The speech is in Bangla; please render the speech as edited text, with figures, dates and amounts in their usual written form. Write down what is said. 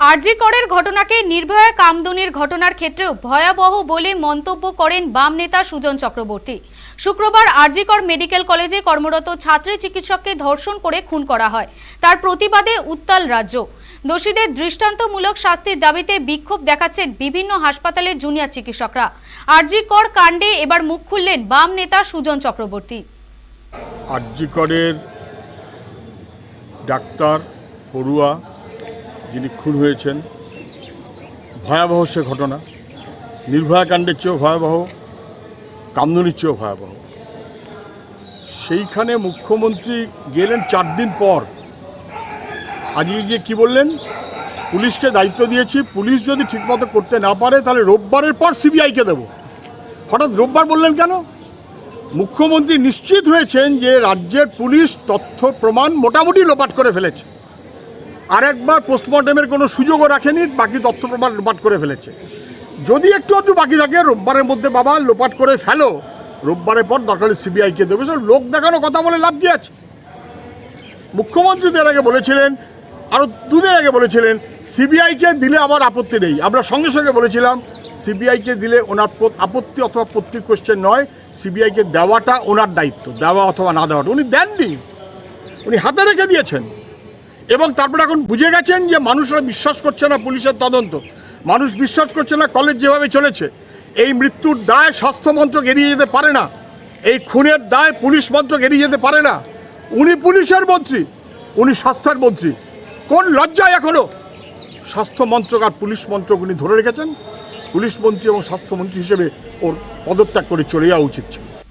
আরজি করের ঘটনাকে নির্ভয়া কামদুনির ঘটনার ক্ষেত্রেও ভয়াবহ বলে মন্তব্য করেন বাম নেতা সুজন চক্রবর্তী। শুক্রবার আরজি কর মেডিকেল কলেজে কর্মরত ছাত্রী চিকিৎসককে ধর্ষণ করে খুন করা হয়। তার প্রতিবাদে উত্তাল রাজ্য। দোষীদের দৃষ্টান্তমূলক শাস্তির দাবিতে বিক্ষোভ দেখাচ্ছেন বিভিন্ন হাসপাতালের জুনিয়র চিকিৎসকরা। আরজি কর কাণ্ডে এবার মুখ খুললেন বাম নেতা সুজন চক্রবর্তী। আরজি করের ডাক্তার পড়ুয়া যিনি খুন হয়েছেন, ভয়াবহ সে ঘটনা। নির্ভয়া কাণ্ডের চেয়েও ভয়াবহ, কামদুনির চেয়েও ভয়াবহ। সেইখানে মুখ্যমন্ত্রী গেলেন 4 দিন পর। আজকে গিয়ে কী বললেন? পুলিশকে দায়িত্ব দিয়েছি, পুলিশ যদি ঠিকমতো করতে না পারে তাহলে রোববারের পর সিবিআইকে দেব। হঠাৎ রোববার বললেন কেন? মুখ্যমন্ত্রী নিশ্চিত হয়েছেন যে রাজ্যের পুলিশ তথ্য প্রমাণ মোটামুটি লোপাট করে ফেলেছে। আরেকবার পোস্টমর্টমের কোনো সুযোগও রাখেনি, বাকি তথ্য প্রমাণ লোপাট করে ফেলেছে। যদি একটু বাকি থাকে রোববারের মধ্যে বাবা লোপাট করে ফেলো, রোববারের পর দরকার হলে সিবিআইকে দেবে। সব লোক দেখানো কথা বলে লাভ কি আছে? মুখ্যমন্ত্রী এর আগে বলেছিলেন, আরও 2 দিন আগে বলেছিলেন সিবিআইকে দিলে আমার আপত্তি নেই। আমরা সঙ্গে সঙ্গে বলেছিলাম সিবিআইকে দিলে ওনার আপত্তি অথবা আপত্তির কোশ্চেন নয়, সিবিআইকে দেওয়াটা ওনার দায়িত্ব, দেওয়া অথবা না দেওয়াটা। উনি দেননি, উনি হাতে রেখে দিয়েছেন। এবং তারপরে এখন বুঝে গেছেন যে মানুষরা বিশ্বাস করছে না পুলিশের তদন্ত, মানুষ বিশ্বাস করছে না কলেজ যেভাবে চলেছে। এই মৃত্যুর দায় স্বাস্থ্য মন্ত্রক এড়িয়ে যেতে পারে না, এই খুনের দায় পুলিশ মন্ত্রক এড়িয়ে যেতে পারে না। উনি পুলিশের মন্ত্রী, উনি স্বাস্থ্যের মন্ত্রী। কোন লজ্জায় এখনও স্বাস্থ্য মন্ত্রক আর পুলিশ মন্ত্রক উনি ধরে রেখেছেন? পুলিশ মন্ত্রী এবং স্বাস্থ্যমন্ত্রী হিসেবে ওর পদত্যাগ করে চলে যাওয়া উচিত ছিল।